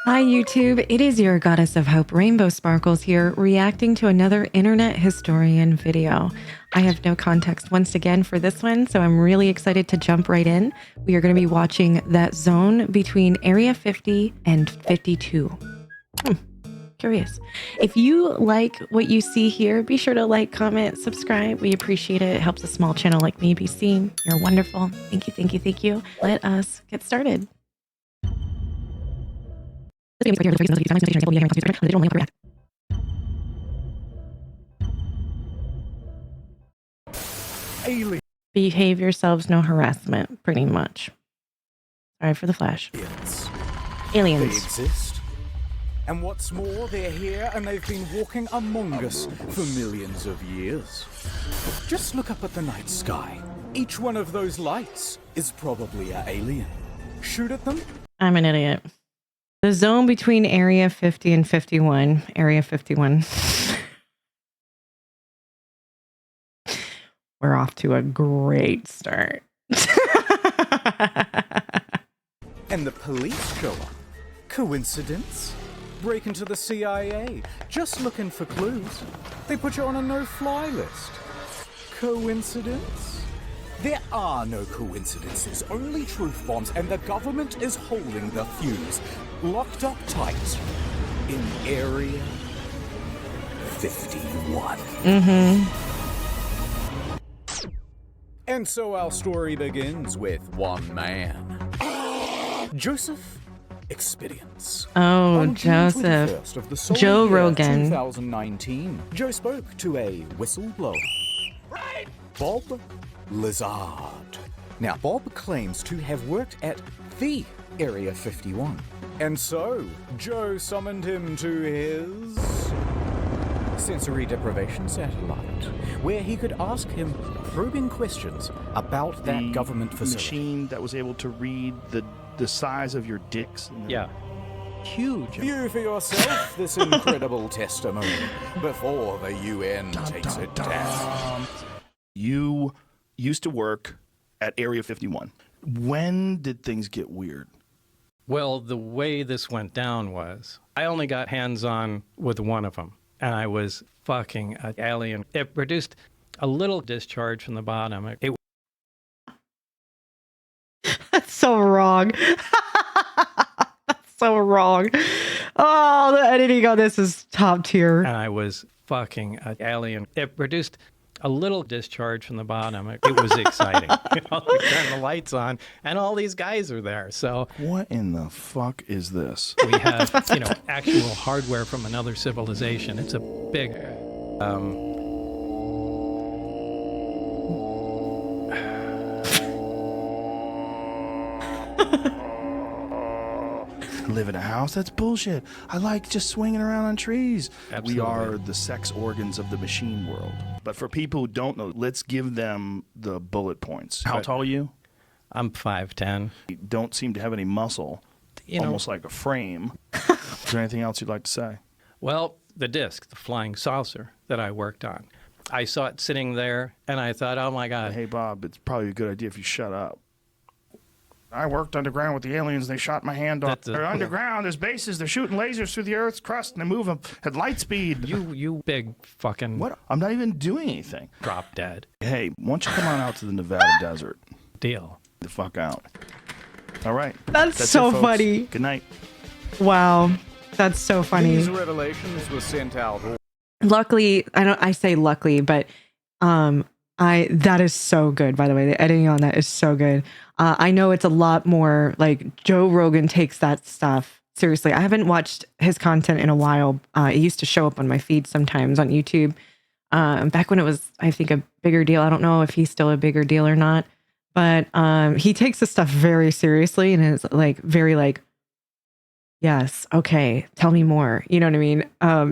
Hi YouTube, it is your goddess of hope, Rainbow Sparkles here, reacting to another internet historian video. I have no context once again for this one, so I'm really excited to jump right in. We are going to be watching that zone between Area 50 and 52. Curious. If you like what you see here, be sure to like, comment, subscribe. We appreciate it. It helps a small channel like me be seen. You're wonderful. Thank you, thank you, thank you. Let us get started. Aliens. Behave yourselves, no harassment, pretty much. Sorry for the flash. They Aliens. exist. And what's more, they're here and they've been walking among us for millions of years. Just look up at the night sky. Each one of those lights is probably an alien. Shoot at them. I'm an idiot. The zone between Area 50 and 51. Area 51. We're off to a great start. And the police show up. Coincidence? Break into the CIA, just looking for clues. They put you on a no-fly list. Coincidence? There are no coincidences, only truth bombs, and the government is holding the fuse, locked up tight in Area 51. And so our story begins with one man, Joseph Experience. Oh, On June 21st Joseph. of the solar Joe year Rogan. 2019, Joe spoke to a whistleblower, Bob Lazard. Now, Bob claims to have worked at the Area 51. And so, Joe summoned him to his sensory deprivation satellite, where he could ask him probing questions about that government facility. Machine that was able to read the size of your dicks. Yeah. Huge. View for yourself this incredible testimony before the UN takes it down. You used to work at Area 51. When did things get weird? Well, the way this went down was I only got hands-on with one of them, and I was fucking an alien. It produced a little discharge from the bottom. That's so wrong. That's so wrong. Oh, the editing on this is top tier. And I was fucking an alien. It produced a little discharge from the bottom. It was exciting. You know, we turned the lights on, and all these guys are there. So What in the fuck is this? we have, actual hardware from another civilization. It's a big, Live in a house? That's bullshit. I like just swinging around on trees. Absolutely. We are the sex organs of the machine world. But for people who don't know, let's give them the bullet points. How tall are you? I'm 5'10". You don't seem to have any muscle. Almost like a frame. Is there anything else you'd like to say? Well, the disc, the flying saucer that I worked on. I saw it sitting there, and I thought, oh, my God. Hey, Bob, it's probably a good idea if you shut up. I worked underground with the aliens. They shot my hand off. They're underground. There's bases. They're shooting lasers through the Earth's crust, and they move them at light speed. You big fucking... What? I'm not even doing anything. Drop dead. Hey, why don't you come on out to the Nevada desert? Deal. The fuck out. All right. That's so it, folks. funny. Good night. Wow. That's so funny. These revelations were sent out. Luckily, I say luckily, but that is so good, by the way. The editing on that is so good. I know it's a lot more like Joe Rogan takes that stuff seriously. I haven't watched his content in a while. It used to show up on my feed sometimes on YouTube. Back when it was, I think, a bigger deal. I don't know if he's still a bigger deal or not, but he takes this stuff very seriously and is like very like, yes, okay, tell me more. You know what I mean?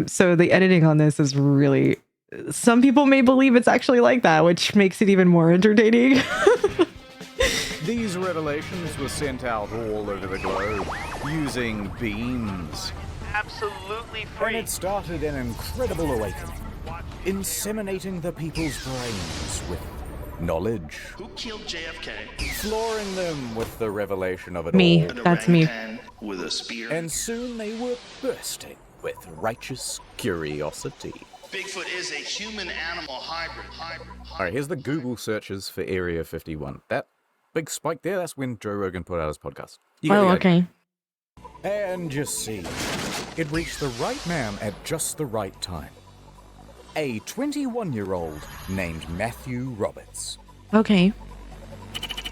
So the editing on this is really, some people may believe it's actually like that, which makes it even more entertaining. These revelations were sent out all over the globe using beams. Absolutely And free. it started an incredible awakening, inseminating the people's brains with knowledge, Who killed JFK? flooring them with the revelation of it Me. all. An That's me. orangutan with a spear. And soon they were bursting with righteous curiosity. Bigfoot is a human-animal hybrid. Alright, here's the Google searches for Area 51. That big spike there, that's when Joe Rogan put out his podcast. You got Oh, the idea. okay. And just see, it reached the right man at just the right time. A 21-year-old named Matthew Roberts. Okay.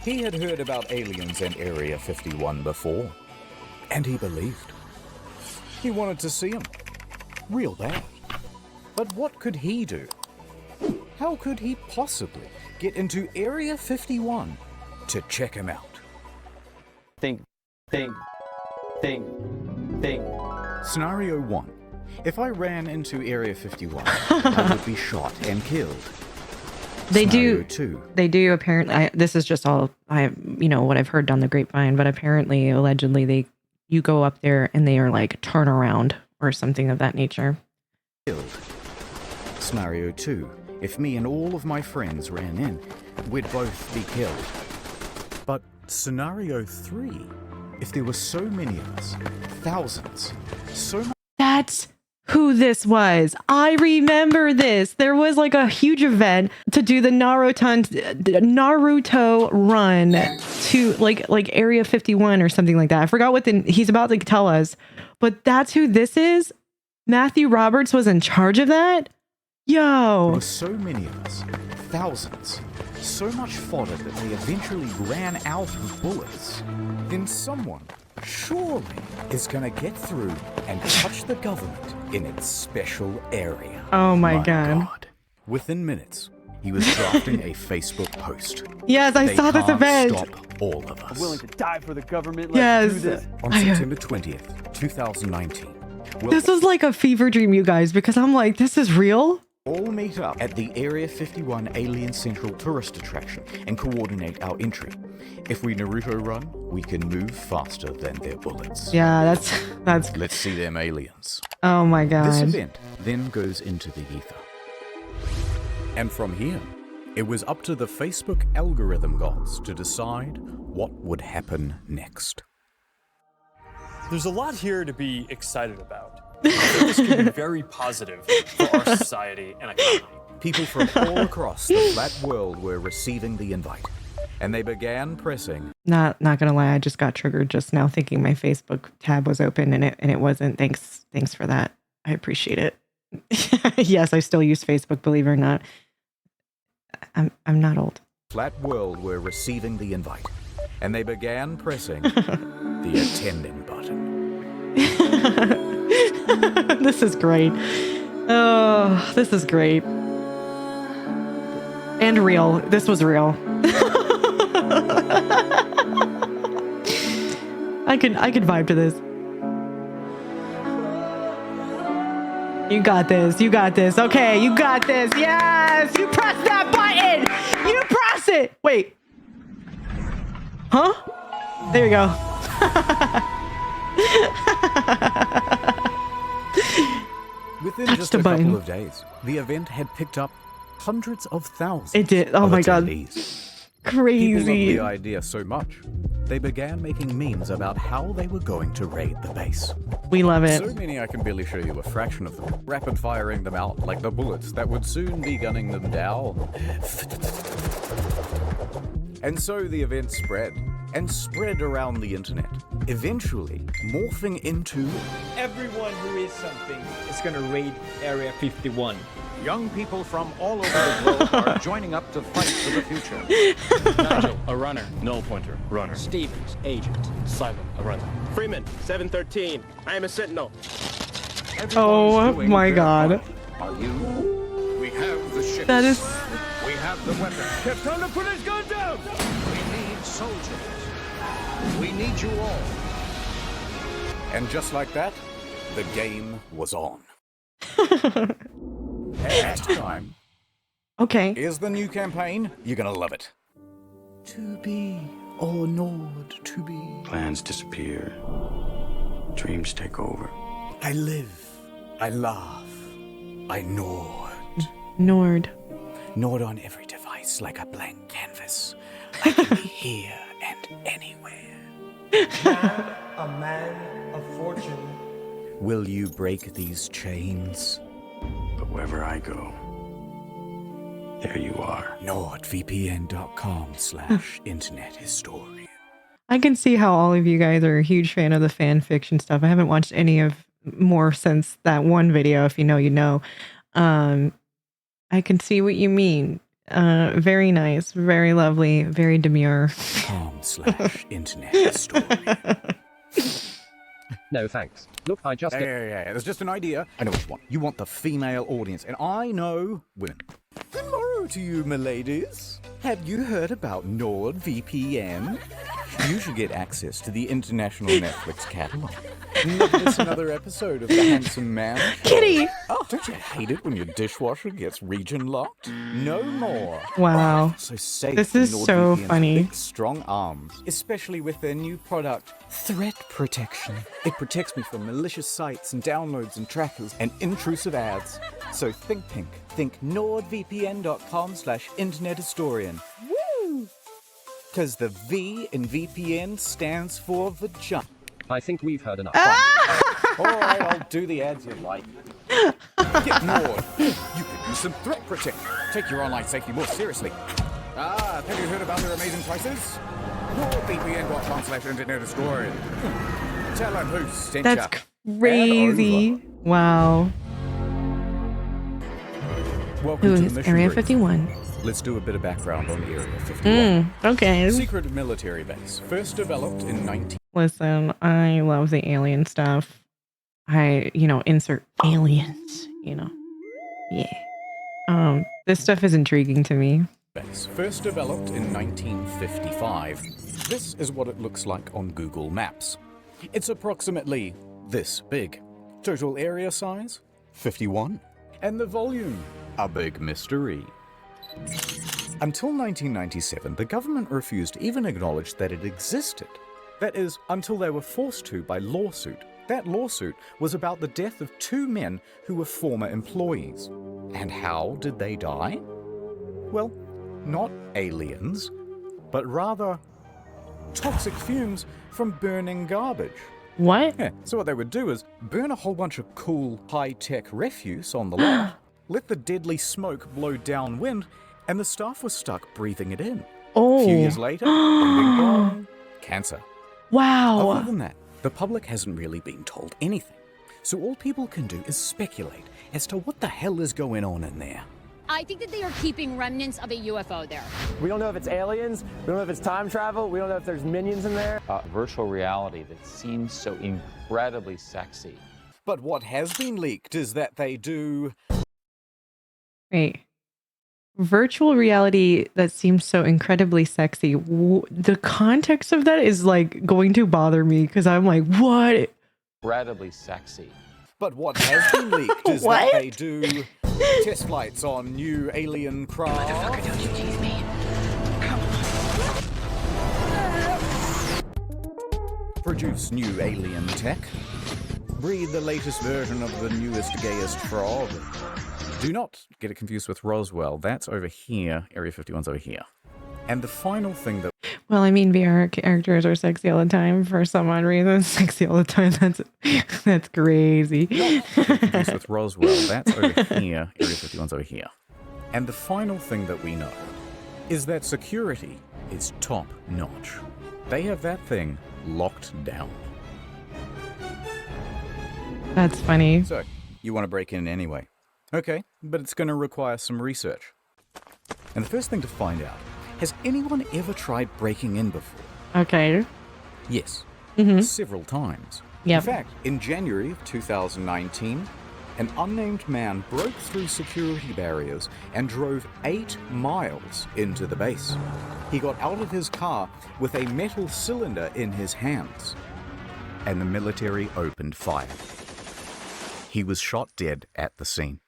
He had heard about aliens in Area 51 before, and he believed. He wanted to see them. Real bad. But what could he do? How could he possibly get into Area 51 to check him out? Think. Scenario 1. If I ran into Area 51, I would be shot and killed. They Scenario do. 2. They do apparently. This is just all what I've heard down the grapevine. But apparently, allegedly, you go up there and they are like turn around or something of that nature. Killed. Scenario 2. If me and all of my friends ran in, we'd both be killed. But scenario 3. If there were so many of us, thousands, so much. That's who this was. I remember this. There was like a huge event to do the Naruto run to like Area 51 or something like that. I forgot what he's about to tell us, but that's who this is. Matthew Roberts was in charge of that. There Yo. were so many of us, thousands, so much fodder that they eventually ran out of bullets. Then someone, surely, is gonna get through and touch the government in its special area. Oh my God. Within minutes, he was drafting a Facebook post. Yes, I They saw this can't event. Stop all of us. I'm willing to die for the government. Let's do Yes. this. On September 20th, 2019, we'll This was like a fever dream, you guys, because I'm like, this is real. all meet up at the Area 51 Alien Central tourist attraction and coordinate our entry. If we Naruto run, we can move faster than their bullets. Yeah, that's. Let's see them aliens. Oh my This God. event then goes into the ether. And from here, it was up to the Facebook algorithm gods to decide what would happen next. There's a lot here to be excited about. I think this could be very positive for our society and economy. People from all across the flat world were receiving the invite, and they began pressing. Not gonna lie, I just got triggered just now thinking my Facebook tab was open and it wasn't. Thanks for that. I appreciate it. Yes, I still use Facebook, believe it or not. I'm not old. Flat world were receiving the invite, and they began pressing the attending button. This is great. Oh, this is great. And real. This was real. I could vibe to this. You got this. You got this. Okay, you got this. Yes! You press that button! You press it! Wait. Huh? There you go. Within Touch just the a button. couple of days, the event had picked up hundreds of thousands. It did. Oh of my God. attendees. People loved Crazy. the idea so much, they began making memes about how they were going to raid the base. We love it. So many I can barely show you a fraction of them, rapid firing them out like the bullets that would soon be gunning them down. And so the event spread, and spread around the internet, eventually morphing into Everyone who is something is gonna raid Area 51. Young people from all over the globe are joining up to fight for the future. Nigel, a runner. Null pointer, runner. Stevens, agent. Silent, a runner. Freeman, 713. I am a sentinel. Oh Everyone's doing my their God. part. Are you? We have the ships. That is. We have the weapons. Time to put his gun down! We need soldiers. We need you all. And just like that, the game was on. Next time Okay. is the new campaign. You're gonna love it. To be or not to be. Plans disappear. Dreams take over. I live. I laugh. I nod. Nord. Nod on every device. eyes like a blank canvas. I can be here and anywhere. A man of fortune. Will you break these chains? But wherever I go, there you are. NordVPN.com/internet historian. I can see how all of you guys are a huge fan of the fan fiction stuff. I haven't watched any of more since that one video. If you know, you know. I can see what you mean. Very nice, very lovely, very demure. .com/internet historian. No thanks. Look, I just... Yeah. There's just an idea. I know what you want. You want the female audience, and I know women. Hello to you, miladies. Have you heard about NordVPN? You should get access to the international Netflix catalog. Never miss another episode of The Handsome Man Show. Kitty! Oh, don't you hate it when your dishwasher gets region locked? No more. Wow. So safe. This is with so NordVPN's funny. Big, strong arms, especially with their new product, Threat Protection. It protects me from malicious sites and downloads and trackers and intrusive ads. So think pink. Think NordVPN.com/internet historian. Woo! Because the V in VPN stands for vagina. I think we've heard enough. All right, I'll do the ads you like. Get Nord. You could use some threat protection. Take your online safety more seriously. Have you heard about their amazing prices? NordVPN.com/internet historian. Tell them who sent ya. That's crazy. Wow. Welcome Who to is the mission Area brief. 51? Let's do a bit of background on Area 51. Okay. Secret military base, first developed in 19... Listen, I love the alien stuff. Insert aliens, Yeah. This stuff is intriguing to me. Base, first developed in 1955. This is what it looks like on Google Maps. It's approximately this big. Total area size, 51. And the volume, a big mystery. Until 1997, the government refused to even acknowledge that it existed. That is, until they were forced to by lawsuit. That lawsuit was about the death of 2 men who were former employees. And how did they die? Well, not aliens, but rather toxic fumes from burning garbage. What? Yeah, so what they would do is burn a whole bunch of cool, high-tech refuse on the lot, let the deadly smoke blow downwind, and the staff was stuck breathing it in. Oh. A few years later, bing, bing, bong, cancer. Wow. Other than that, the public hasn't really been told anything. So all people can do is speculate as to what the hell is going on in there. I think that they are keeping remnants of a UFO there. We don't know if it's aliens, we don't know if it's time travel, we don't know if there's minions in there. Virtual reality that seems so incredibly sexy. But what has been leaked is that they do... Wait. Virtual reality that seems so incredibly sexy. The context of that is like going to bother me because I'm like, what? Incredibly sexy. But what has been leaked is that they do test flights on new alien craft. Motherfucker, don't you tease me. Produce new alien tech. Breed the latest version of the newest, gayest frog. Do not get it confused with Roswell. That's over here. Area 51's over here. And the final thing that... Well, I mean, VR characters are sexy all the time for some odd reason. Sexy all the time. That's crazy. Confused with Roswell. That's over here. Area 51's over here. And the final thing that we know is that security is top notch. They have that thing locked down. That's funny. So, you want to break in anyway. Okay, but it's going to require some research. And the first thing to find out, has anyone ever tried breaking in before? Okay. Yes. Several times. Yep. In fact, in January of 2019, an unnamed man broke through security barriers and drove 8 miles into the base. He got out of his car with a metal cylinder in his hands, and the military opened fire. He was shot dead at the scene.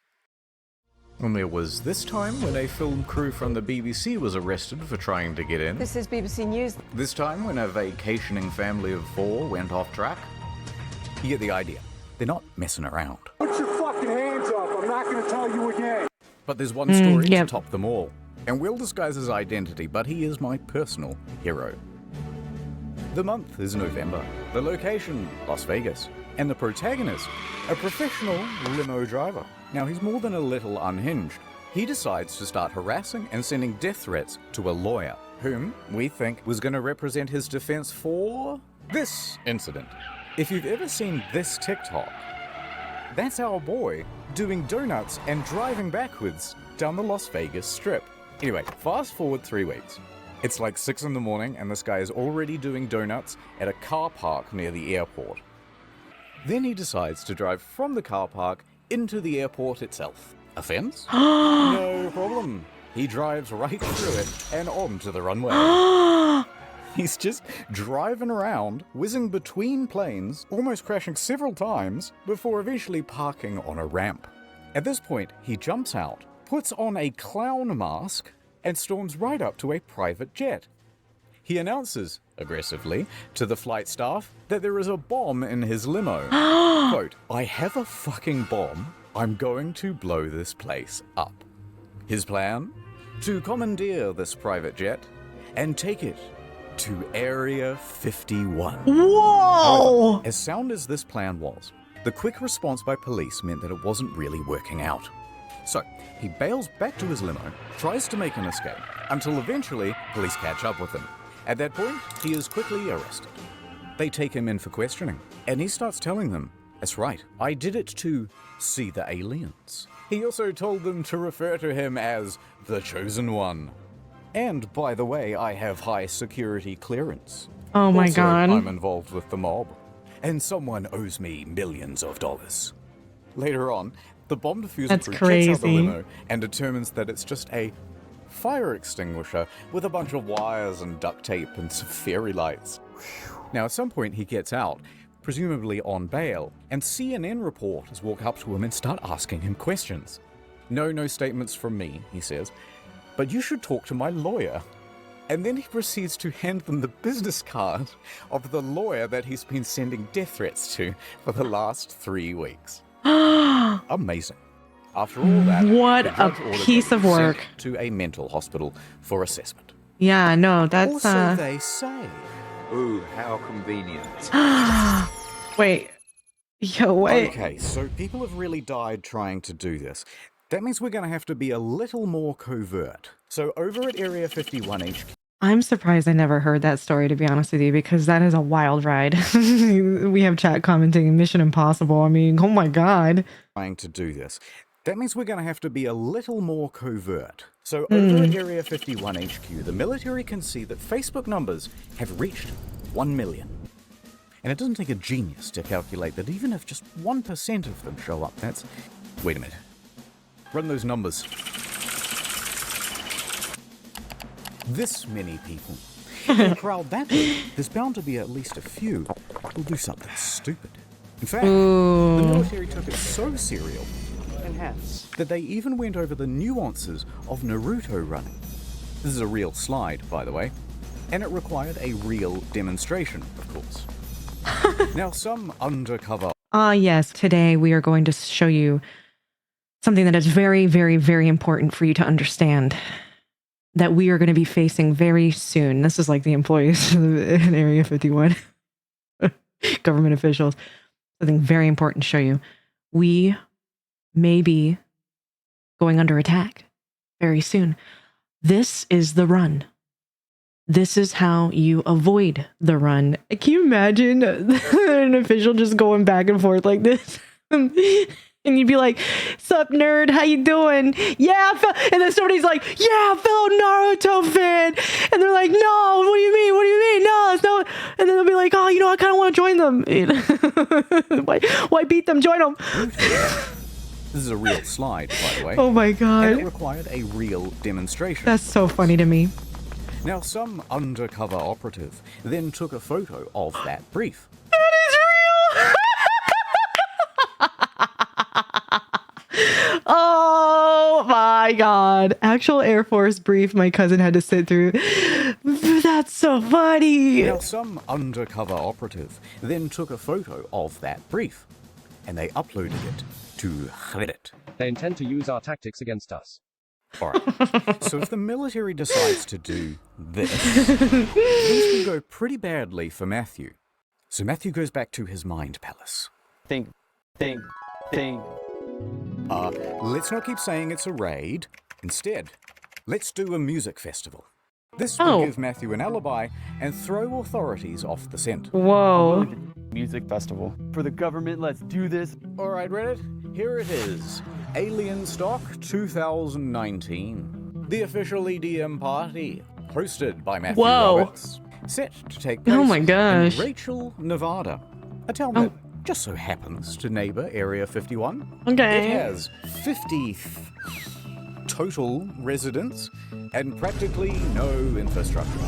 And there was this time when a film crew from the BBC was arrested for trying to get in. This is BBC News. This time when a vacationing family of 4 went off track. You get the idea. They're not messing around. Put your fucking hands up. I'm not going to tell you again. But there's one story to top them all. and will disguise his identity, but he is my personal hero. The month is November, the location, Las Vegas, and the protagonist, a professional limo driver. Now, he's more than a little unhinged. He decides to start harassing and sending death threats to a lawyer, whom we think was going to represent his defense for this incident. If you've ever seen this TikTok, that's our boy doing donuts and driving backwards down the Las Vegas Strip. Anyway, fast forward 3 weeks. It's like 6 in the morning and this guy is already doing donuts at a car park near the airport. Then he decides to drive from the car park into the airport itself. Offense? No problem. He drives right through it and onto the runway. He's just driving around, whizzing between planes, almost crashing several times, before eventually parking on a ramp. At this point, he jumps out, puts on a clown mask, and storms right up to a private jet. He announces, aggressively, to the flight staff that there is a bomb in his limo. Quote, "I have a fucking bomb. I'm going to blow this place up." His plan? To commandeer this private jet and take it to Area 51. Whoa! However, as sound as this plan was, the quick response by police meant that it wasn't really working out. So, he bails back to his limo, tries to make an escape, until eventually police catch up with him. At that point, he is quickly arrested. They take him in for questioning, and he starts telling them, "That's right, I did it to see the aliens." He also told them to refer to him as the Chosen One. And, by the way, I have high security clearance. Oh my Also, god. I'm involved with the mob, and someone owes me millions of dollars. Later on, the bomb diffuser That's crew checks out the crazy. limo and determines that it's just a fire extinguisher with a bunch of wires and duct tape and some fairy lights. Now, at some point, he gets out, presumably on bail, and CNN reporters walk up to him and start asking him questions. No statements from me, he says, but you should talk to my lawyer. And then he proceeds to hand them the business card of the lawyer that he's been sending death threats to for the last 3 weeks. Amazing. After all that, What the a judge ordered piece him of sent work. to a mental hospital for assessment. Yeah, no, that's Also, they say. Ooh, how convenient. Wait. Yo, wait. Okay, so people have really died trying to do this. That means we're going to have to be a little more covert. So over at Area 51 HQ, I'm surprised I never heard that story, to be honest with you, because that is a wild ride. We have chat commenting Mission Impossible. I mean, oh my god. trying to do this. That means we're going to have to be a little more covert. So over at Area 51 HQ, the military can see that Facebook numbers have reached 1 million. And it doesn't take a genius to calculate that even if just 1% of them show up, that's... Wait a minute. Run those numbers. This many people. In a crowd that big, there's bound to be at least a few who'll do something stupid. In fact, the military took it so serial that they even went over the nuances of Naruto running. This is a real slide, by the way, and it required a real demonstration, of course. Now, some undercover... Yes, today we are going to show you something that is very, very, very important for you to understand that we are going to be facing very soon. This is like the employees in Area 51, government officials. Something very important to show you. We may be going under attack very soon. This is the run. This is how you avoid the run. Can you imagine an official just going back and forth like this? And you'd be like, "Sup, nerd? How you doing? Yeah." And then somebody's like, "Yeah, fellow Naruto fan." And they're like, "No, what do you mean? What do you mean? No, it's no." And then they'll be like, "Oh, you know, I kind of want to join them." Why beat them? Join them. This is a real slide, by the way. Oh my god. And it required a real demonstration. That's so funny to me. Now, some undercover operative then took a photo of that brief. That is real. Oh my god. Actual Air Force brief my cousin had to sit through. That's so funny. Now, some undercover operative then took a photo of that brief, and they uploaded it to Reddit. They intend to use our tactics against us. Alright, so if the military decides to do this, things will go pretty badly for Matthew. So Matthew goes back to his mind palace. Think. Let's not keep saying it's a raid. Instead, let's do a music festival. This will give Matthew an alibi and throw authorities off the scent. Whoa. Music festival. For the government, let's do this. Alright, Reddit, here it is. Alien Stock 2019. The official EDM party, hosted by Matthew Roberts. Set to take place in Rachel, Nevada. A town that just so happens to neighbor Area 51. Okay. It has 50 total residents and practically no infrastructure.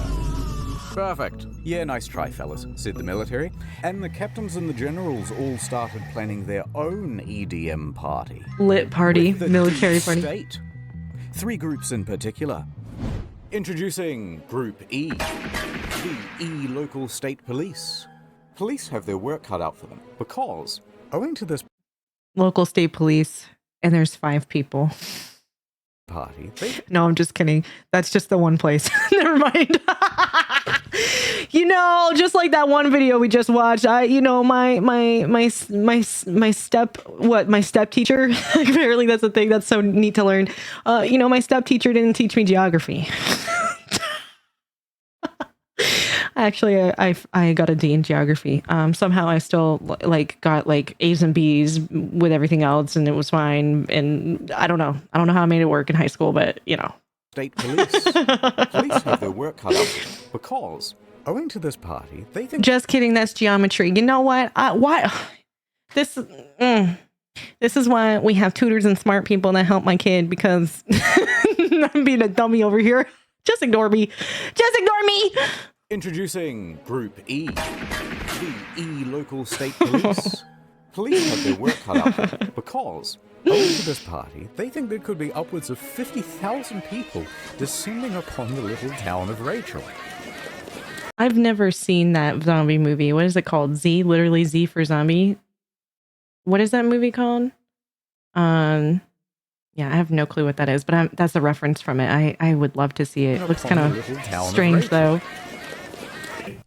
Perfect. Yeah, nice try, fellas, said the military. And the captains and the generals all started planning their own EDM party. Lit party, military party. State. 3 groups in particular. Introducing Group E, the E local state police. Police have their work cut out for them because, owing to this Local state police, and there's 5 people. Party. No, I'm just kidding. That's just the one place. Never mind. You know, just like that one video we just watched, my step teacher. Apparently that's a thing that's so neat to learn. My step teacher didn't teach me geography. Actually, I got a D in geography. Somehow I still got A's and B's with everything else, and it was fine. And I don't know how I made it work in high school, but State police. Police have their work cut out because, owing to this party, they think. Just kidding. That's geometry. You know what? This is why we have tutors and smart people that help my kid, because I'm being a dummy over here. Just ignore me. Just ignore me. Introducing Group E, the E local state police. Police have their work cut out for them because, owing to this party, they think there could be upwards of 50,000 people descending upon the little town of Rachel. I've never seen that zombie movie. What is it called? Z, literally Z for zombie. What is that movie called? Yeah, I have no clue what that is, but that's a reference from it. I would love to see it. It looks kind of strange though.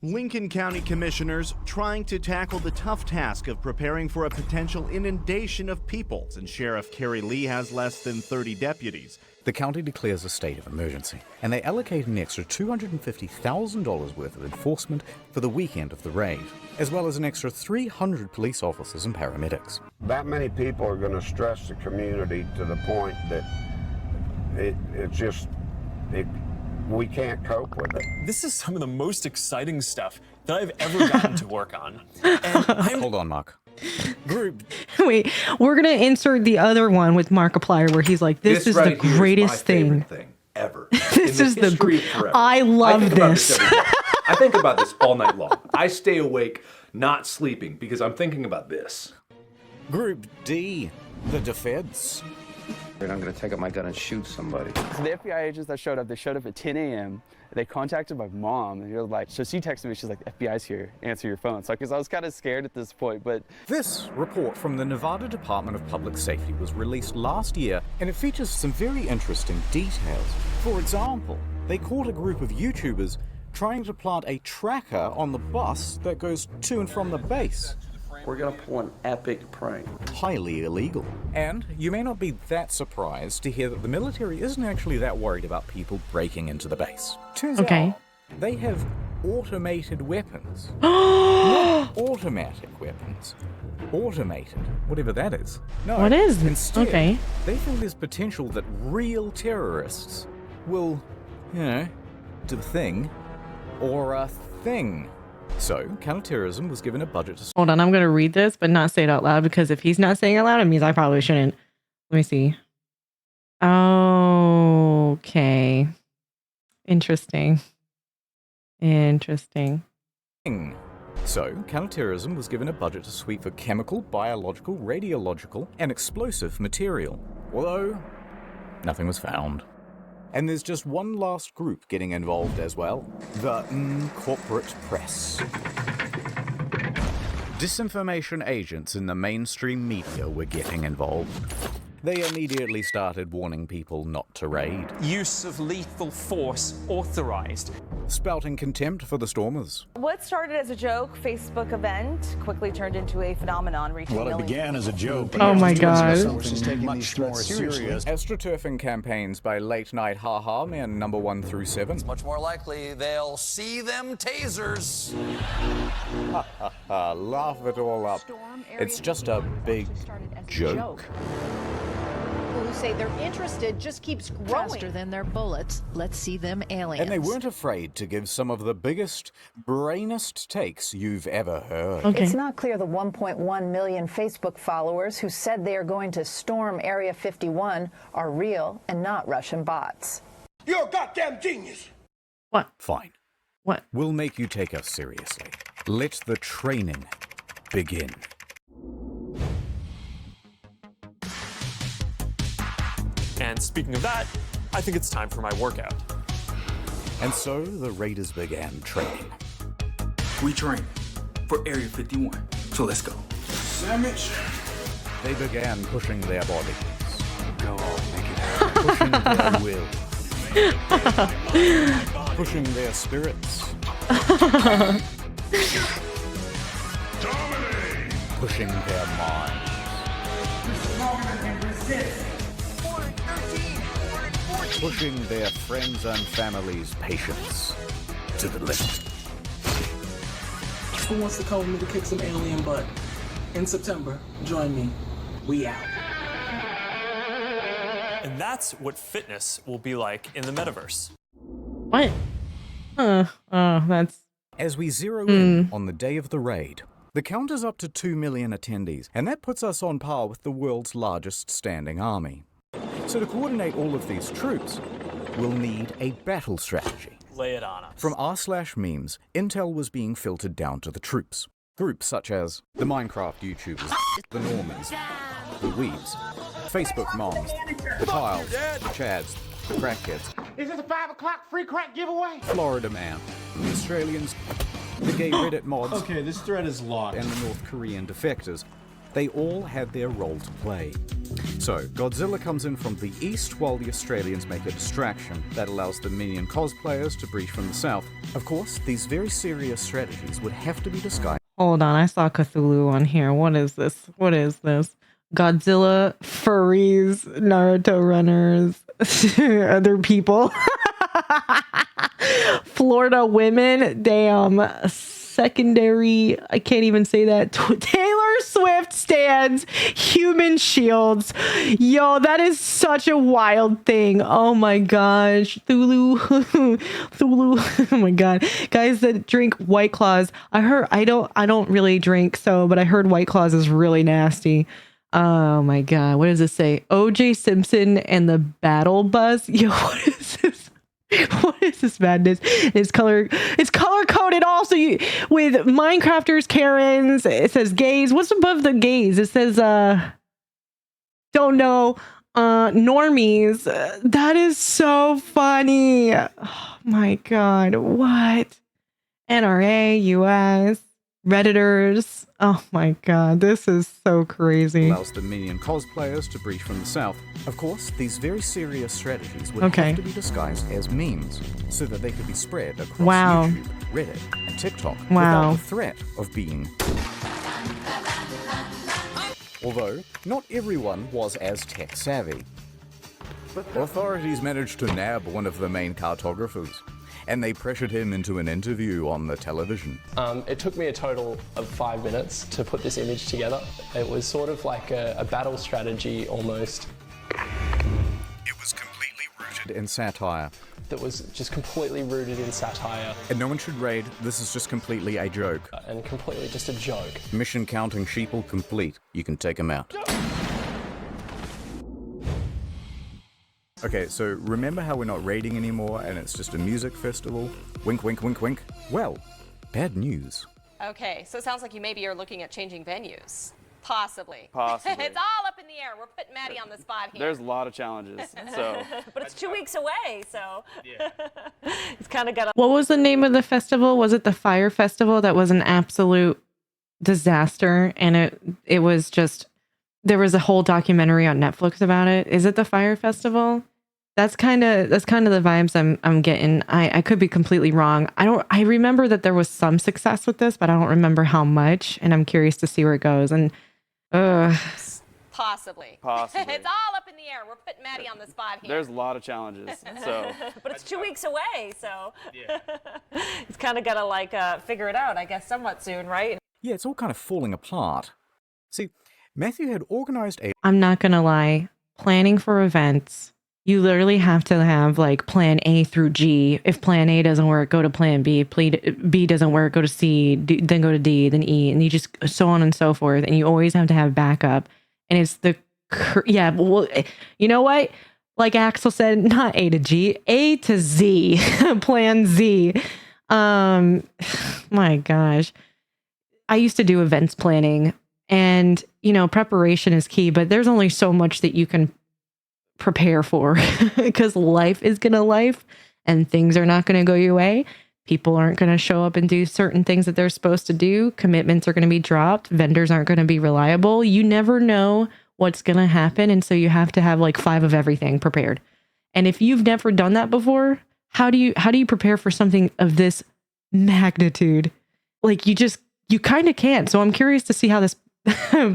Lincoln County commissioners trying to tackle the tough task of preparing for a potential inundation of people, and Sheriff Kerry Lee has less than 30 deputies. The county declares a state of emergency, and they allocate an extra $250,000 worth of enforcement for the weekend of the raid, as well as an extra 300 police officers and paramedics. That many people are going to stress the community to the point that we can't cope with it. This is some of the most exciting stuff that I've ever gotten to work on. Hold on, Mark. Group. Wait, we're gonna insert the other one with Markiplier where he's like, "This is the greatest thing ever. This is the I love this. I think about this all night long. I stay awake, not sleeping, because I'm thinking about this. Group D, the defense. I'm gonna take out my gun and shoot somebody. So the FBI agents that showed up, they showed up at 10 a.m. They contacted my mom, and you're like, so she texted me, she's like, FBI's here, answer your phone. So, because I was kind of scared at this point, but. This report from the Nevada Department of Public Safety was released last year, and it features some very interesting details. For example, they caught a group of YouTubers trying to plant a tracker on the bus that goes to and from the base. We're gonna pull an epic prank. Highly illegal. And you may not be that surprised to hear that the military isn't actually that worried about people breaking into the base. Turns out they have automated weapons. Not automatic weapons. Automated, whatever that is. No, what is instead, they think there's potential that real terrorists will, do a thing or a thing. So, counterterrorism was given a budget to... Hold on, I'm going to read this, but not say it out loud, because if he's not saying it out loud, it means I probably shouldn't. Let me see. Okay. Interesting. So, counterterrorism was given a budget to sweep for chemical, biological, radiological, and explosive material. Although, nothing was found. And there's just one last group getting involved as well. The corporate press. Disinformation agents in the mainstream media were getting involved. They immediately started warning people not to raid, Use of lethal force authorized. spouting contempt for the stormers. What started as a joke Facebook event quickly turned into a phenomenon reaching Well, it millions. began as a joke. Oh my God. Much more serious. Astroturfing campaigns by late night haha men number 1 through 7. It's much more likely they'll see them tasers. Ha ha ha, laugh it all up. It's just a big joke. People who say they're interested just keeps growing. Faster than their bullets. Let's see them aliens. And they weren't afraid to give some of the biggest, brainest takes you've ever heard. It's not clear the 1.1 million Facebook followers who said they are going to storm Area 51 are real and not Russian bots. You're a goddamn genius. What? Fine. What? We'll make you take us seriously. Let the training begin. And speaking of that, I think it's time for my workout. And so the raiders began training. We train for Area 51, so let's go. Sandwich. They began pushing their bodies. Go on, make it happen. Pushing their will. Pushing their spirits. Pushing their minds. Pushing their friends and family's patience to the limit. Who wants to come with me to kick some alien butt? In September, join me. We out. And that's what fitness will be like in the metaverse. What? That's... As we zero in on the day of the raid, the count is up to 2 million attendees, and that puts us on par with the world's largest standing army. So to coordinate all of these troops, we'll need a battle strategy. Lay it on us. From r/memes, intel was being filtered down to the troops. Groups such as the Minecraft YouTubers, the Normies, the Weebs, Facebook moms, the Kyles, the Chads, the Crackheads, Is this a 5 o'clock free crack giveaway? Florida Man, the Australians, the gay Reddit mods, Okay, this thread is locked. and the North Korean defectors. They all had their role to play. So, Godzilla comes in from the east while the Australians make a distraction that allows the minion cosplayers to breach from the south. Of course, these very serious strategies would have to be disguised. Hold on, I saw Cthulhu on here. What is this? What is this? Godzilla, furries, Naruto runners, other people. Florida women, damn. Secondary, I can't even say that. Taylor Swift stands, human shields. Yo, that is such a wild thing. Oh my gosh. Thulu. Oh my god. Guys that drink White Claws. I don't really drink, but I heard White Claws is really nasty. Oh my god. What does it say? OJ Simpson and the Battle Buzz. Yo, what is this? What is this madness? It's color coded also with Minecrafters, Karens. It says gays. What's above the gays? It says don't know, normies. That is so funny. Oh my god. What? NRA, US, Redditors. Oh my god, this is so crazy. Allows the minion cosplayers to breach from the south. Of course, these very serious strategies would have to be disguised as memes, so that they could be spread across YouTube, Reddit, and TikTok without the threat of being... Although, not everyone was as tech savvy. Authorities managed to nab one of the main cartographers, and they pressured him into an interview on the television. It took me a total of 5 minutes to put this image together. It was sort of like a battle strategy almost. It was completely rooted in satire. That was just completely rooted in satire. And no one should raid, this is just completely a joke. And completely just a joke. Mission counting sheeple complete. You can take him out. Okay, so remember how we're not raiding anymore and it's just a music festival? Wink, wink, wink, wink. Well, bad news. Okay, so it sounds like you maybe are looking at changing venues. Possibly. Possibly. It's all up in the air. We're putting Maddie on the spot here. There's a lot of challenges, so. But it's 2 weeks away, so. It's kind of got a... What was the name of the festival? Was it the Fire Festival? That was an absolute disaster, and it was just there was a whole documentary on Netflix about it. Is it the Fire Festival? That's kind of the vibes I'm getting. I could be completely wrong. I remember that there was some success with this, but I don't remember how much, and I'm curious to see where it goes. And Possibly. It's all up in the air. We're putting Maddie on the spot here. There's a lot of challenges. So, but it's 2 weeks away, so it's kind of got to like figure it out, I guess, somewhat soon, right? Yeah, it's all kind of falling apart. See, Matthew had organized a... I'm not gonna lie, planning for events, you literally have to have like plan A through G. If plan A doesn't work, go to plan B. B doesn't work, go to C, then go to D, then E, and you just so on and so forth. And you always have to have backup. And it's yeah, well, you know what? Like Axel said, not A to G, A to Z, plan Z. My gosh. I used to do events planning, and, you know, preparation is key, but there's only so much that you can prepare for because life is going to life and things are not going to go your way. People aren't going to show up and do certain things that they're supposed to do. Commitments are going to be dropped. Vendors aren't going to be reliable. You never know what's going to happen. And so you have to have like 5 of everything prepared. And if you've never done that before, how do you prepare for something of this magnitude? Like you kind of can't. So I'm curious to see how this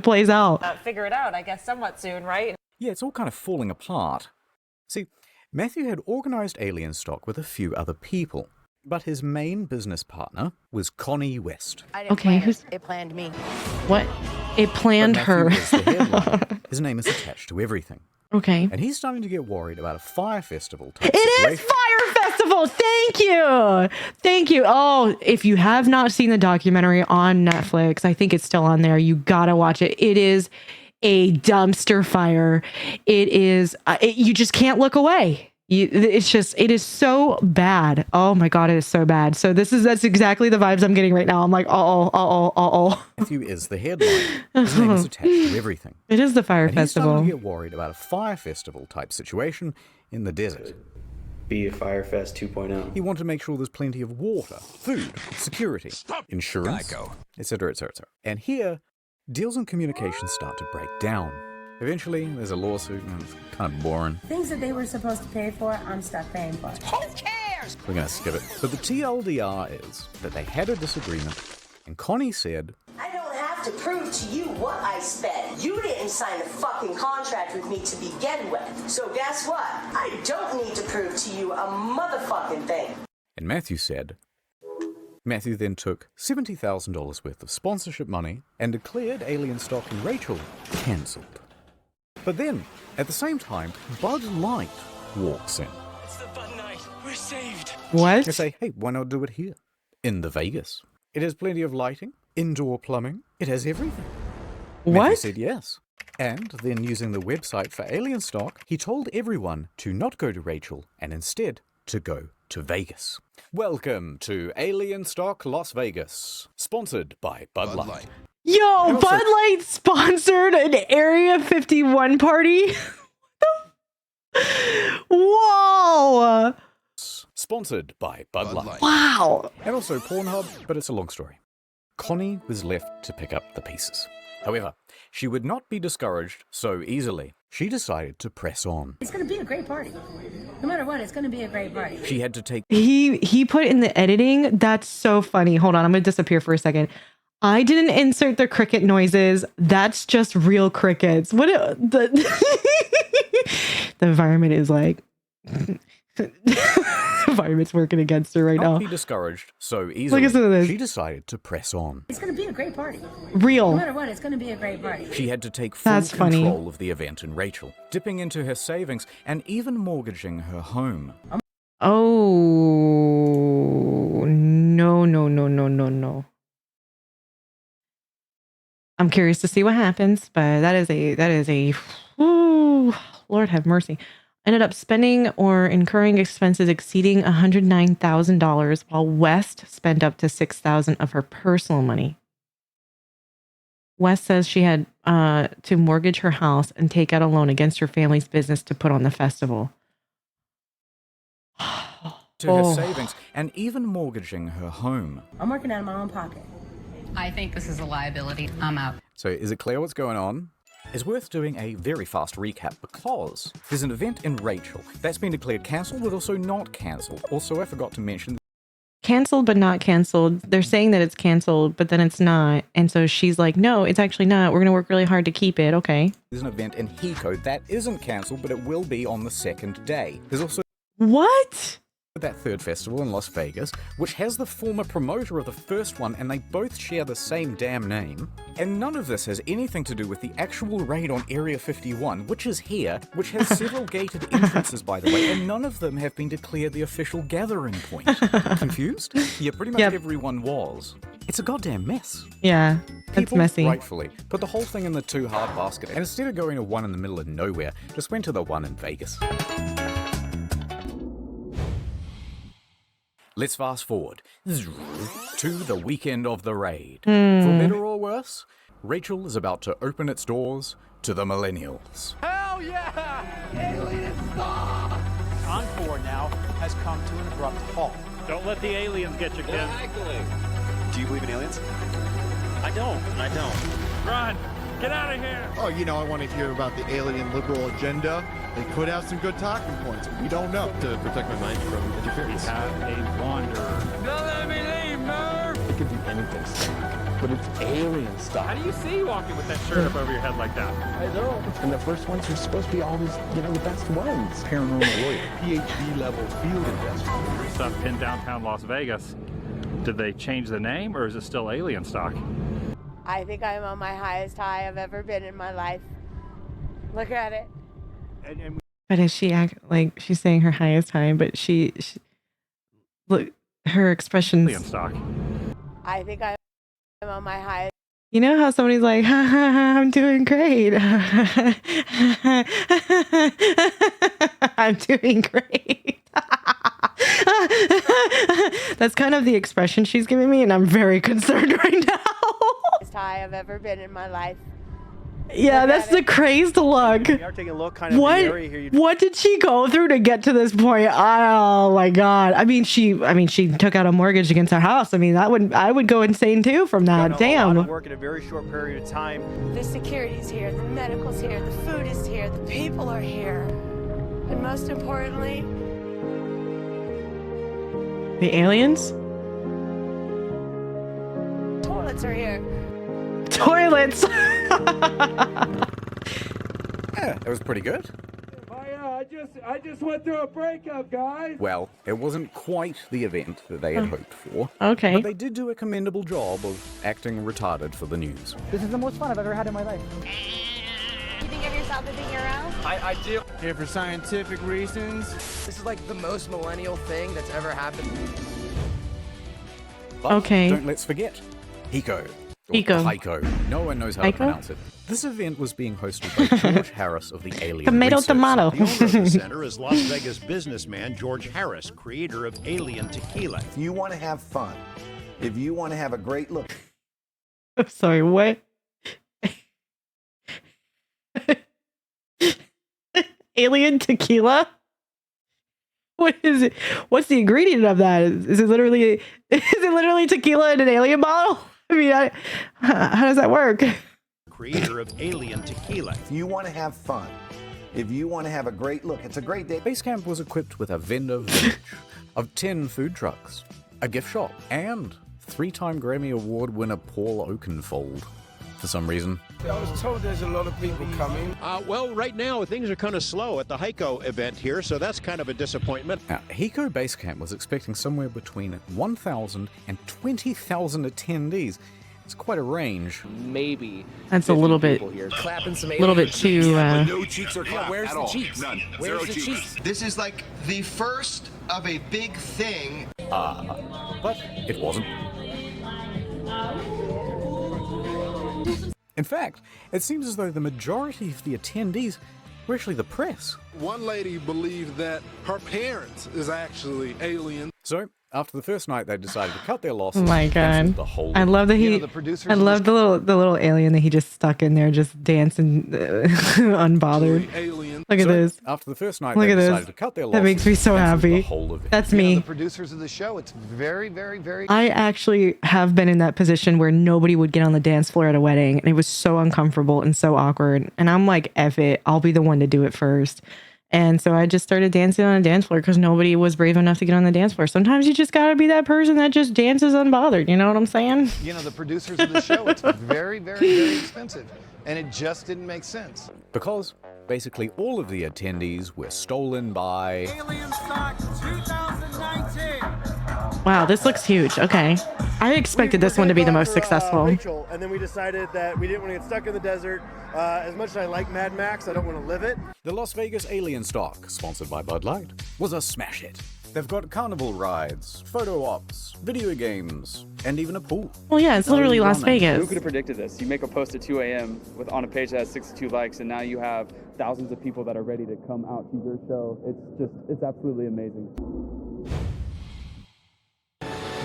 plays out. Figure it out, I guess, somewhat soon, right? Yeah, it's all kind of falling apart. See, Matthew had organized Alien Stock with a few other people, but his main business partner was Connie West. Okay, it planned me. What? It planned her. Is the headline. His name is attached to everything. Okay. And he's starting to get worried about a fire festival. It is Fire Festival. Thank you. Thank you. Oh, if you have not seen the documentary on Netflix, I think it's still on there. You gotta watch it. It is a dumpster fire. It is, you just can't look away. It is so bad. Oh my God, it is so bad. So that's exactly the vibes I'm getting right now. I'm like, Matthew is the headline. His name is attached to everything. It is the Fire and Festival. He's starting to get worried about a fire festival type situation in the desert. Be a Firefest 2.0. He wanted to make sure there's plenty of water, food, security, insurance, etc., etc. And here, deals and communications start to break down. Eventually, there's a lawsuit, and it's kind of boring. Things that they were supposed to pay for, I'm stuck paying for. Who cares? We're going to skip it. But the TLDR is that they had a disagreement, and Connie said, I don't have to prove to you what I spent. You didn't sign a fucking contract with me to begin with. So guess what? I don't need to prove to you a motherfucking thing. And Matthew said, Matthew then took $70,000 worth of sponsorship money and declared Alien Stock and Rachel cancelled. But then, at the same time, Bud Light walks in. It's the Bud Night. We're saved. What? They say, hey, why not do it here? In the Vegas. It has plenty of lighting, indoor plumbing. It has everything. What? Matthew said yes. And then using the website for Alien Stock, he told everyone to not go to Rachel and instead to go to Vegas. Welcome to Alien Stock Las Vegas, sponsored by Bud Light. Yo, Bud Light sponsored an Area 51 party? Whoa! Sponsored by Bud Light. Wow. And also Pornhub, but it's a long story. Connie was left to pick up the pieces. However, she would not be discouraged so easily. She decided to press on. It's going to be a great party. No matter what, it's going to be a great party. She had to take... He put in the editing. That's so funny. Hold on, I'm going to disappear for a second. I didn't insert the cricket noises. That's just real crickets. What the environment is like. The environment's working against her right now. Not be discouraged so easily. Listen to this. She decided to press on. It's going to be a great party. Real. No matter what, it's going to be a great party. She had to take full That's funny. control of the event in Rachel, dipping into her savings and even mortgaging her home. Oh, no. I'm curious to see what happens, but that is a ooh, Lord have mercy. Ended up spending or incurring expenses exceeding $109,000, while West spent up to $6,000 of her personal money. West says she had to mortgage her house and take out a loan against her family's business to put on the festival. To her savings and even mortgaging her home. I'm working out of my own pocket. I think this is a liability. I'm out. So is it clear what's going on? is worth doing a very fast recap because there's an event in Rachel that's been declared cancelled but also not cancelled. Also, I forgot to mention Canceled but not canceled. They're saying that it's canceled, but then it's not. And so she's like, no, it's actually not. We're going to work really hard to keep it. Okay. there's an event in Hiko that isn't cancelled, but it will be on the second day. There's also what? That third festival in Las Vegas, which has the former promoter of the first one, and they both share the same damn name. And none of this has anything to do with the actual raid on Area 51, which is here, which has several gated entrances, by the way, and none of them have been declared the official gathering point. Confused? Yeah, pretty much everyone was. It's a goddamn mess. Yeah, it's People, messy. rightfully, put the whole thing in the too hard basket, and instead of going to one in the middle of nowhere, just went to the one in Vegas. Let's fast forward to the weekend of the raid. For better or worse, Rachel is about to open its doors to the millennials. Hell yeah! Alien stuff! Encore now has come to an abrupt halt. Don't let the aliens get you, kid. Do you believe in aliens? I don't. Run! Get out of here! Oh, you know, I want to hear about the alien liberal agenda. They could have some good talking points. We don't know. To protect my mind from interference. We have a wanderer. Don't let me leave, Murph! It could be anything, but it's alien stuff. How do you see you walking with that shirt up over your head like that? I know. And the first ones are supposed to be always, the best ones. Paranormal lawyer, PhD level field investigator. Stuff in downtown Las Vegas. Did they change the name, or is it still alien stock? I think I'm on my highest high I've ever been in my life. Look at it. But is she act like she's saying her highest high? But she look, her expressions. Alien stock. I think I'm on my highest. You know how somebody's like, ha, ha, ha, I'm doing great. I'm doing great. That's kind of the expression she's giving me, and I'm very concerned right now. High I've ever been in my life. Yeah, that's the crazed look. We are taking a look kind of the area here. What did she go through to get to this point? Oh my God. I mean, she took out a mortgage against her house. I mean, I would go insane too from that. Damn. A lot of work in a very short period of time. The security's here, the medical's here, the food is here, the people are here. And most importantly, the aliens? toilets are here. Toilets. Yeah, it was pretty good. Oh yeah, I just went through a breakup, guys. Well, it wasn't quite the event that they had hoped for. Okay. But they did do a commendable job of acting retarded for the news. This is the most fun I've ever had in my life. You think of yourself as a hero? I do. Here for scientific reasons. This is like the most millennial thing that's ever happened. But okay. Let's forget Hiko. Hiko. No one knows how to pronounce it. This event was being hosted by George Harris of the Alien Tomato. The owner of the center is Las Vegas businessman George Harris, creator of Alien Tequila. If you want to have fun, if you want to have a great look. I'm sorry, what? Alien tequila? What is it? What's the ingredient of that? Is it literally tequila in an alien bottle? I mean, how does that work? Creator of Alien Tequila. If you want to have fun, if you want to have a great look, it's a great day. Base camp was equipped with a vendor village of 10 food trucks, a gift shop, and 3-time Grammy Award winner Paul Oakenfold. For some reason. I was told there's a lot of people coming. Well, right now things are kind of slow at the Hiko event here, so that's kind of a disappointment. Now, Hiko Base Camp was expecting somewhere between 1,000 and 20,000 attendees. It's quite a range. Maybe. That's a little bit, clapping some little bit too. No cheeks are clapped Where's at the all. cheeks? None. Where's Zero the cheeks. cheeks? This is like the first of a big thing. But it wasn't. In fact, it seems as though the majority of the attendees were actually the press. One lady believed that her parents is actually alien. So, after the first night, they decided to cut their Oh losses. my god! The whole I love that You he. know, the producers I of love the little alien that he just stuck in there, just dancing, unbothered. Look at So, this. After the first night, Look they at decided this. to cut their That makes me losses, so cancelled the happy. whole event. That's You know, me. the producers of the show, it's very, very, very. I actually have been in that position where nobody would get on the dance floor at a wedding, and it was so uncomfortable and so awkward. And I'm like, F it, I'll be the one to do it first. And so I just started dancing on a dance floor because nobody was brave enough to get on the dance floor. Sometimes you just gotta be that person that just dances unbothered. You know what I'm saying? You know, the producers of the show, it's very, very, very expensive. And it just didn't make sense. Because basically all of the attendees were stolen by... Wow, this looks huge. Okay. I expected this one to be the most successful. Rachel, and then we decided that we didn't want to get stuck in the desert. As much as I like Mad Max, I don't want to live it. The Las Vegas Alien Stock, sponsored by Bud Light, was a smash hit. They've got carnival rides, photo ops, video games, and even a pool. Well, yeah, it's literally Las Who Vegas. could have predicted this? You make a post at 2 a.m. on a page that has 62 likes, and now you have thousands of people that are ready to come out to your show. It's absolutely amazing.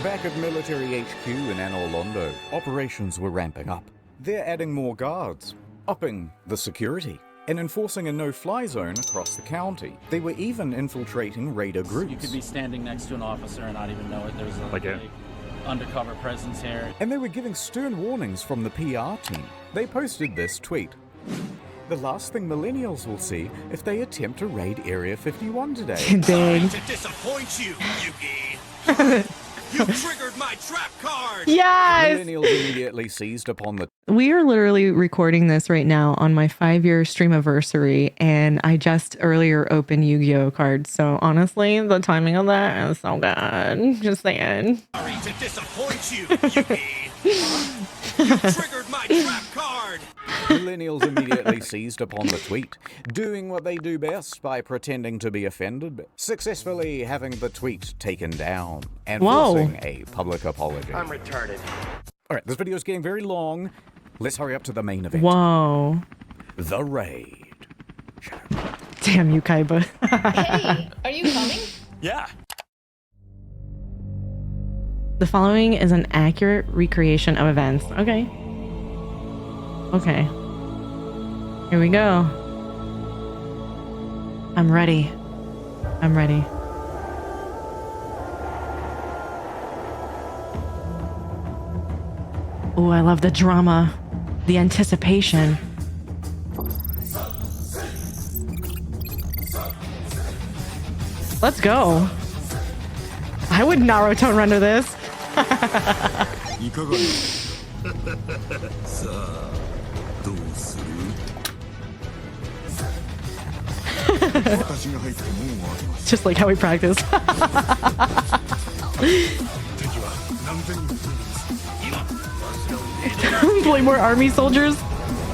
Back at Military HQ in Anne Orlando, operations were ramping up. They're adding more guards, upping the security, and enforcing a no-fly zone across the county. They were even infiltrating raider groups. You could be standing next to an officer and not even know it. There's a undercover presence here. And they were giving stern warnings from the PR team. They posted this tweet. The last thing millennials will see if they attempt to raid Area 51 today. Dang. To disappoint you, Yuki. You triggered my trap card. Yes! Millennials immediately seized upon the... We are literally recording this right now on my 5-year stream anniversary, and I just earlier opened Yu-Gi-Oh cards. So honestly, the timing of that is so good. Just saying. Sorry to disappoint you, Yuki. You triggered my trap card. Millennials immediately seized upon the tweet, doing what they do best by pretending to be offended, successfully having the tweet taken down, and forcing a public apology. I'm retarded. Alright, this video is getting very long. Let's hurry up to the main event. Whoa. The raid. Damn you, Kaiba. Hey, are you coming? Yeah. The following is an accurate recreation of events. Okay. Okay. Here we go. I'm ready. I'm ready. Oh, I love the drama. The anticipation. Let's go. I would Naruto run to this. Just like how we practice. Play more army soldiers.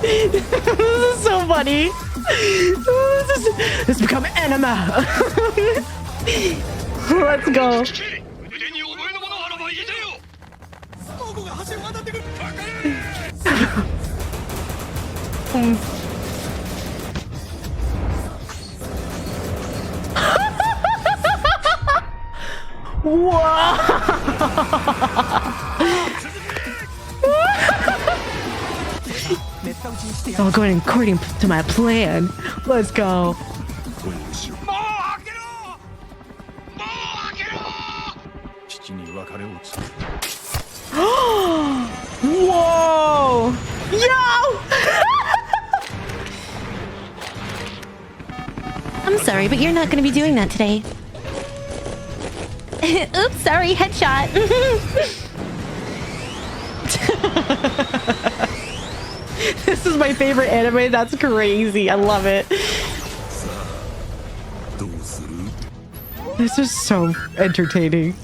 This is so funny. This has become anima. Let's go. Oh, going according to my plan. Let's go. Whoa! Yo! I'm sorry, but you're not going to be doing that today. Oops, sorry, headshot. This is my favorite anime. That's crazy. I love it. This is so entertaining.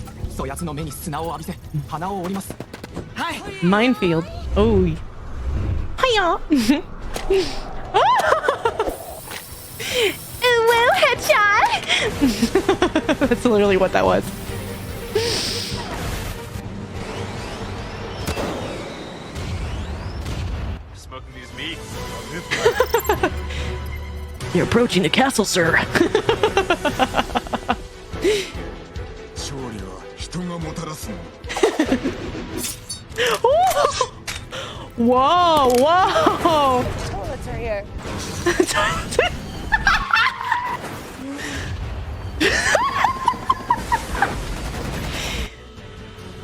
Minefield. Oh. Hiya. Whoa, headshot. That's literally what that was. Smoking these meats. You're approaching the castle, sir. Whoa, whoa. Toilets are here.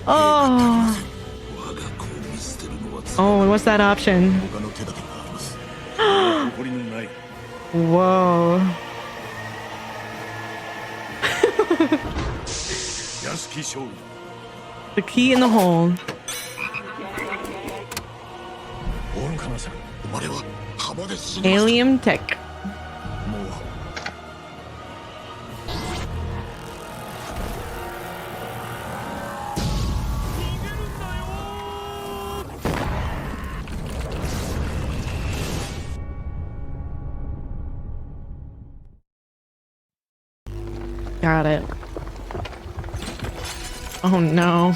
Oh. Oh, and what's that option? Whoa. The key in the hole. Alien tech. Got it. Oh no.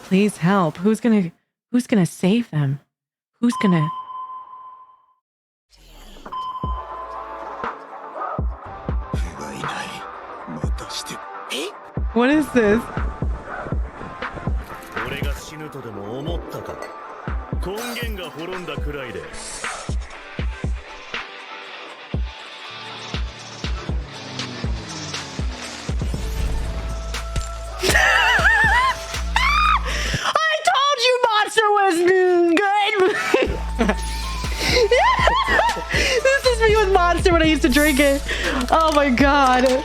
Please help. Who's gonna save them? Who's gonna... What is this? This is me with Monster when I used to drink it. Oh my god.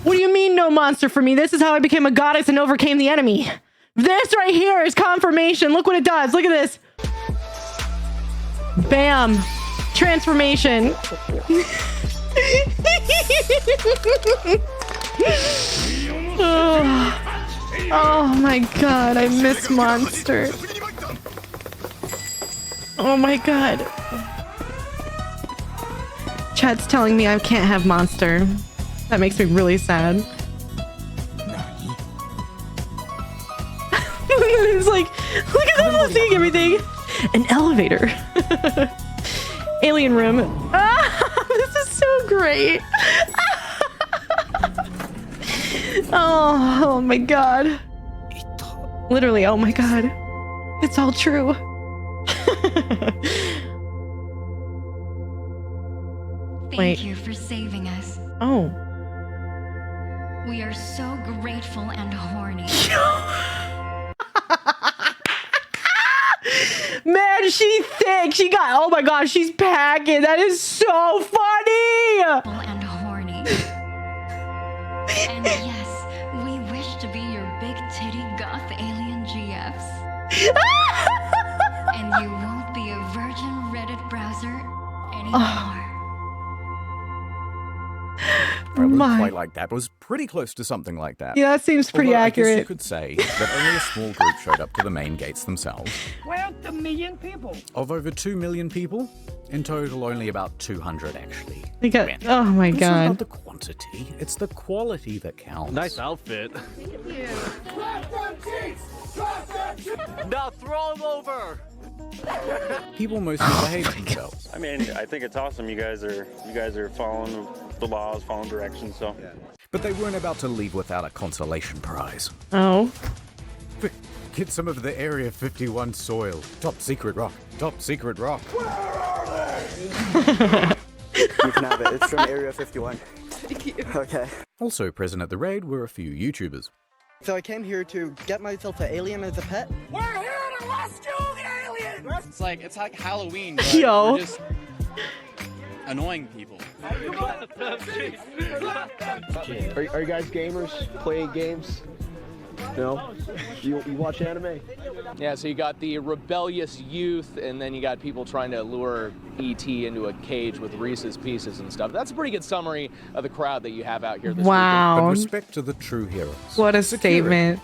What do you mean no monster for me? This is how I became a goddess and overcame the enemy. This right here is confirmation. Look what it does. Look at this. Bam. Transformation. Oh my god, I miss Monster. Oh my god. Chat's telling me I can't have Monster. That makes me really sad. It's like, look at them seeing everything. An elevator. Alien room. Ah, this is so great. Oh my god. Literally, oh my god. It's all true. Thank you for saving us. Oh. We are so grateful and horny. Man, she's thick. She got, oh my gosh, she's packing. That is so funny. And horny. And yes, we wish to be your big titty goth alien GFs. And you won't be a virgin Reddit browser anymore. I wasn't quite like that. It was pretty close to something like that. Yeah, that seems pretty accurate. I guess you could say that only a small group showed up to the main gates themselves. Well, a million people. Of over 2 million people, in total only about 200 actually. They got, oh my It's not god. about the quantity, it's the quality that counts. Nice outfit. Thank you. Now throw him over. People mostly behave themselves. I mean, I think it's awesome. You guys are following the laws, following directions. So. Yeah. But they weren't about to leave without a consolation prize. Oh. Get some of the Area 51 soil. Top secret rock. Top secret rock. Where are they? You can have it. It's from Area 51. Thank you. Okay. Also present at the raid were a few YouTubers. So I came here to get myself an alien as a pet. We're here to rescue the aliens! It's like Halloween, but Yo. we're just annoying people. Are you guys gamers? Playing games? No? You watch anime? Yeah, so you got the rebellious youth, and then you got people trying to lure E.T. into a cage with Reese's Pieces and stuff. That's a pretty good summary of the crowd that you have out here this Wow. But respect to the true heroes. What a Security statement.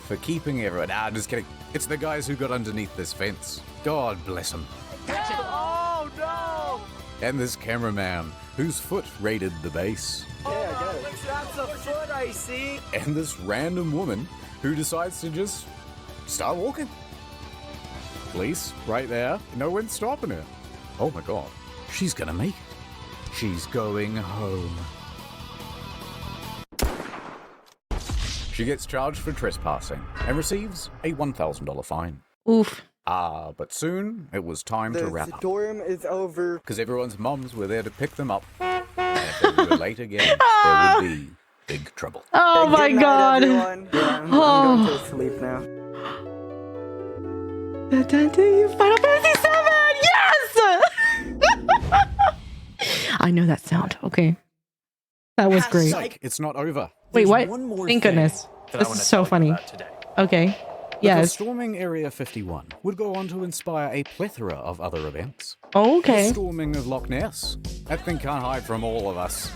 For keeping everyone. Just kidding. It's the guys who got underneath this fence. God bless them. Oh, no! And this cameraman whose foot raided the base. Yeah, I get it. That's a foot I see. And this random woman who decides to just start walking. Police, right there. No one's stopping her. Oh my god. She's gonna make it. She's going home. She gets charged for trespassing and receives a $1,000 fine. Oof. But soon it was time to wrap The up. storm is over. Because everyone's mums were there to pick them up. And if they were late again, there would be big trouble. Oh my Good night, god. everyone. Yeah, I'm going to sleep now. Final Fantasy 7! Yes! I know that sound. Okay. That was great. Psych, it's not over. Wait, what? one more Thank thing goodness. that I This wanna is so tell you funny. about today. Okay. Because Yes. storming Area 51 would go on to inspire a plethora of other events. Okay. The storming of Loch Ness. That thing can't hide from all of us.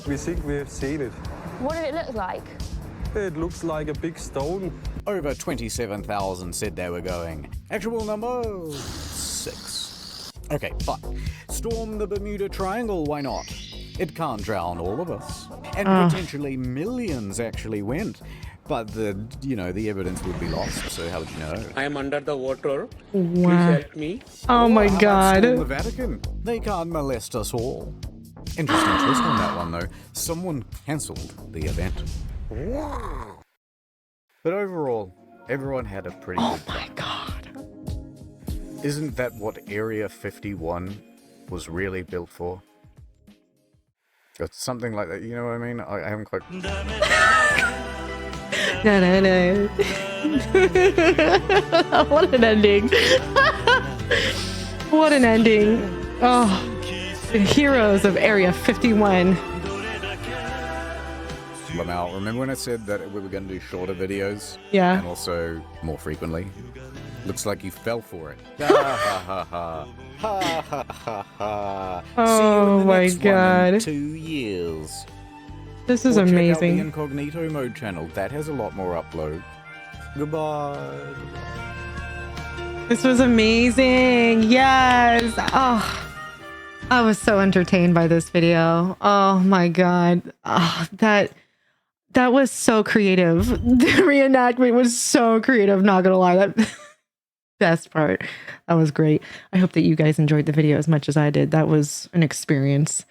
We think we've seen it. What did it look like? It looks like a big stone. Over 27,000 said they were going. Actual number 6. Okay, fine. Storm the Bermuda Triangle, why not? It can't drown all of us. And potentially millions actually went. But the evidence would be lost, so how would you know? I am under the water. Wow. Please help me. Oh my How about god. storm the Vatican? They can't molest us all. Interesting twist on that one, though. Someone cancelled the event. But overall, everyone had a pretty good time. Oh my god. Isn't that what Area 51 was really built for? It's something like that, you know what I mean? I haven't quite... No, no, no. What an ending. What an ending. Oh, the heroes of Area 51. Lamau, remember when I said that we were going to do shorter videos? Yeah. And also more frequently? Looks like you fell for it. Ha ha ha ha. Ha ha ha ha. Oh my god. 2 years. This is Or check out amazing. the Incognito Mode channel. That has a lot more upload. Goodbye. This was amazing. Yes. Oh, I was so entertained by this video. Oh my god. Oh, that was so creative. The reenactment was so creative. Not gonna lie, that best part. That was great. I hope that you guys enjoyed the video as much as I did. That was an experience.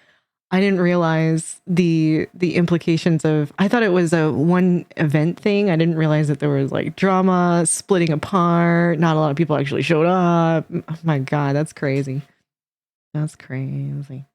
I didn't realize the implications of, I thought it was a one event thing. I didn't realize that there was like drama, splitting apart. Not a lot of people actually showed up. Oh my God, that's crazy. That's crazy.